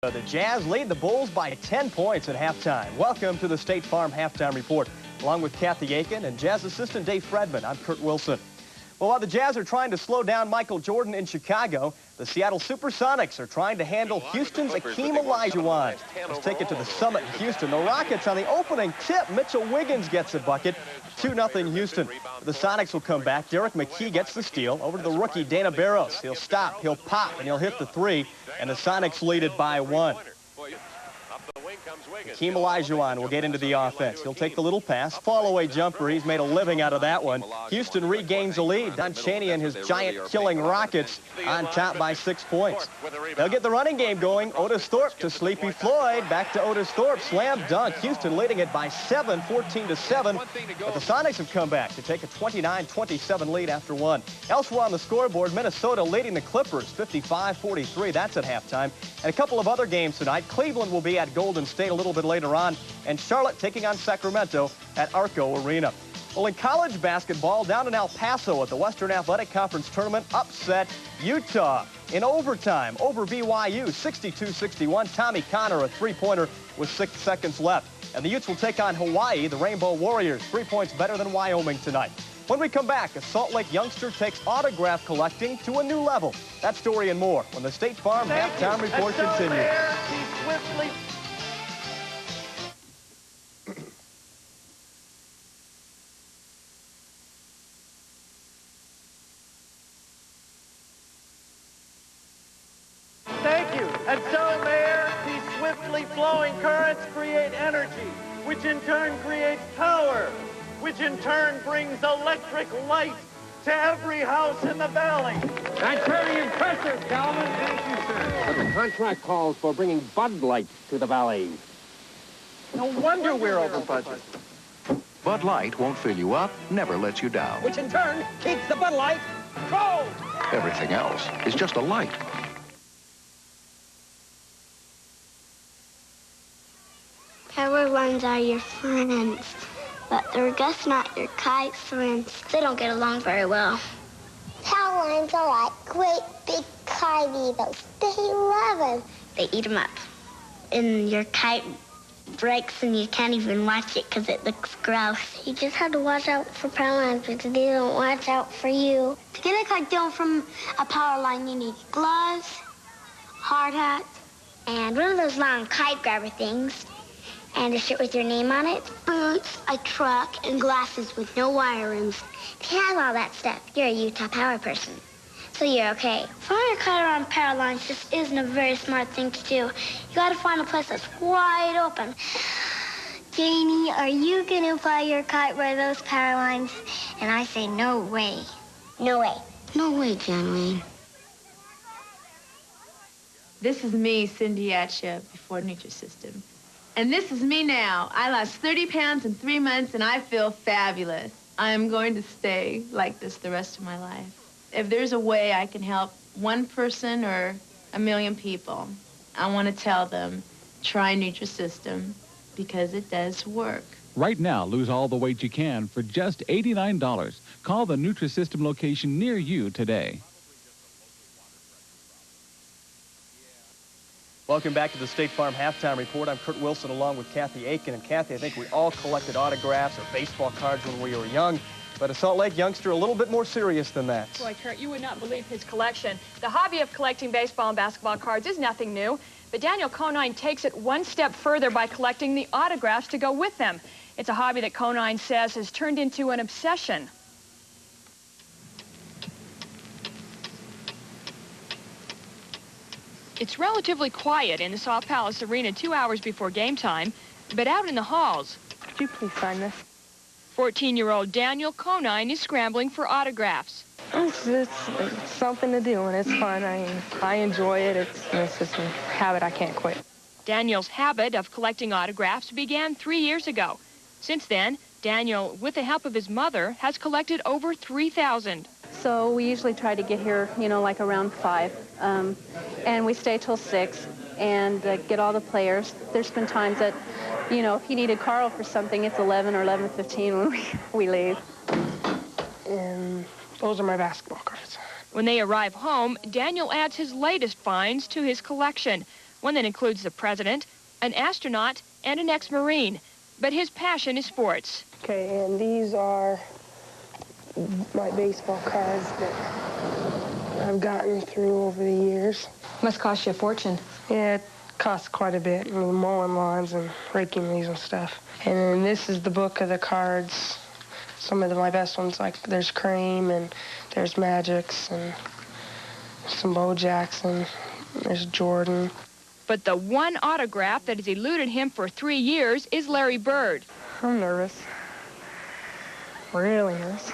The Jazz lead the Bulls by 10 points at halftime. Welcome to the State Farm Halftime Report. Along with Kathy Aiken and Jazz assistant Dave Fredman, I'm Kurt Wilson. Well, while the Jazz are trying to slow down Michael Jordan in Chicago, the Seattle Supersonics are trying to handle Houston's Akeem Olajuwon. Let's take it to the Summit in Houston. The Rockets on the opening tip. Mitchell Wiggins gets a bucket. 2-0 Houston. The Sonics will come back. Derek McKee gets the steal. Over to the rookie, Dana Barros. He'll stop, he'll pop, and he'll hit the three. And the Sonics lead it by 1. Akeem Olajuwon will get into the offense. He'll take the little pass. Fall-away jumper. He's made a living out of that one. Houston regains the lead. Don Chaney and his giant-killing Rockets on top by 6 points. They'll get the running game going. Otis Thorpe to Sleepy Floyd. Back to Otis Thorpe. Slam dunk. Houston leading it by 7, 14-7. But the Sonics have come back to take a 29-27 lead after 1. Elsewhere on the scoreboard, Minnesota leading the Clippers 55-43. That's at halftime. And a couple of other games tonight. Cleveland will be at Golden State a little bit later on, and Charlotte taking on Sacramento at Arco Arena. Well, in college basketball, down in El Paso at the Western Athletic Conference Tournament, upset Utah in overtime over BYU, 62-61. Tommy Connor, a three-pointer with 6 seconds left. And the Utes will take on Hawaii, the Rainbow Warriors, 3 points better than Wyoming tonight. When we come back, a Salt Lake youngster takes autograph collecting to a new level. That story and more when the State Farm Halftime Report continues. Thank you. And so, Mayor, these swiftly flowing currents create energy, which in turn creates power, which in turn brings electric light to every house in the valley. That's very impressive, Calvin. Thank you, sir. But the contract calls for bringing Bud Light to the valley. No wonder we're over budget. Bud Light won't fill you up, never lets you down. Which in turn keeps the Bud Light cold. Everything else is just a light. Power lines are your friends, but they're just not your kite friends. They don't get along very well. Power lines are like great big kite eaters. They love them. They eat them up. And your kite breaks and you can't even watch it because it looks gross. You just have to watch out for power lines because they don't watch out for you. To get a kite down from a power line, you need gloves, hard hat, and one of those long kite grabber things. And a shirt with your name on it, boots, a truck, and glasses with no wire rims. If you have all that stuff, you're a Utah Power person. So you're okay. Flying a kite around power lines just isn't a very smart thing to do. You gotta find a place that's wide open. Janie, are you gonna fly your kite by those power lines? And I say no way. No way. No way, John Wayne. This is me, Cindy Atchia, before Nutrisystem. And this is me now. I lost 30 pounds in 3 months, and I feel fabulous. I am going to stay like this the rest of my life. If there's a way I can help one person or 1,000,000 people, I want to tell them, try Nutrisystem, because it does work. Right now, lose all the weight you can for just $89. Call the Nutrisystem location near you today. Welcome back to the State Farm Halftime Report. I'm Kurt Wilson along with Kathy Aiken. And Kathy, I think we all collected autographs or baseball cards when we were young. But a Salt Lake youngster a little bit more serious than that. Boy, Kurt, you would not believe his collection. The hobby of collecting baseball and basketball cards is nothing new. But Daniel Conine takes it one step further by collecting the autographs to go with them. It's a hobby that Conine says has turned into an obsession. It's relatively quiet in the Saw Palace Arena 2 hours before game time, but out in the halls, Could you please sign this? 14-year-old Daniel Conine is scrambling for autographs. It's something to do, and it's fun. I enjoy it. It's just a habit I can't quit. Daniel's habit of collecting autographs began 3 years ago. Since then, Daniel, with the help of his mother, has collected over 3,000. So we usually try to get here, like around 5. And we stay till 6 and get all the players. There's been times that, if he needed Carl for something, it's 11 or 11:15 when we leave. And those are my basketball cards. When they arrive home, Daniel adds his latest finds to his collection. one that includes the president, an astronaut, and an ex-Marine. But his passion is sports. Okay, and these are my baseball cards that I've gotten through over the years. Must cost you a fortune. Yeah, it costs quite a bit, mowing lawns and raking these and stuff. And then this is the book of the cards. Some of my best ones, like there's Cream and there's Magics and some Bo Jackson. There's Jordan. But the one autograph that has eluded him for 3 years is Larry Bird. I'm nervous. Really nervous.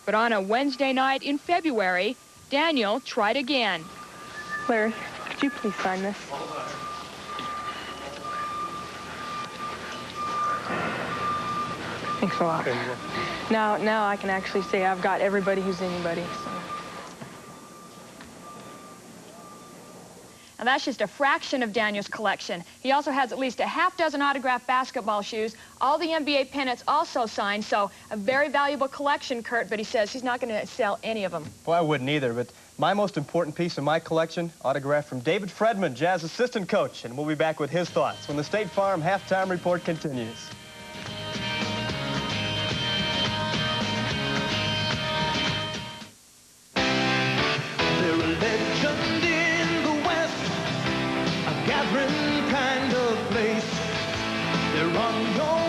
But on a Wednesday night in February, Daniel tried again. Larry, could you please sign this? Thanks a lot. Now I can actually say I've got everybody who's anybody. So. Now that's just a fraction of Daniel's collection. He also has at least a half-dozen autographed basketball shoes, all the NBA pennants also signed, so a very valuable collection, Kurt, but he says he's not going to sell any of them. Well, I wouldn't either, but my most important piece of my collection, autographed from David Fredman, Jazz assistant coach, and we'll be back with his thoughts when the State Farm Halftime Report continues. Gathering kind of place. They're on your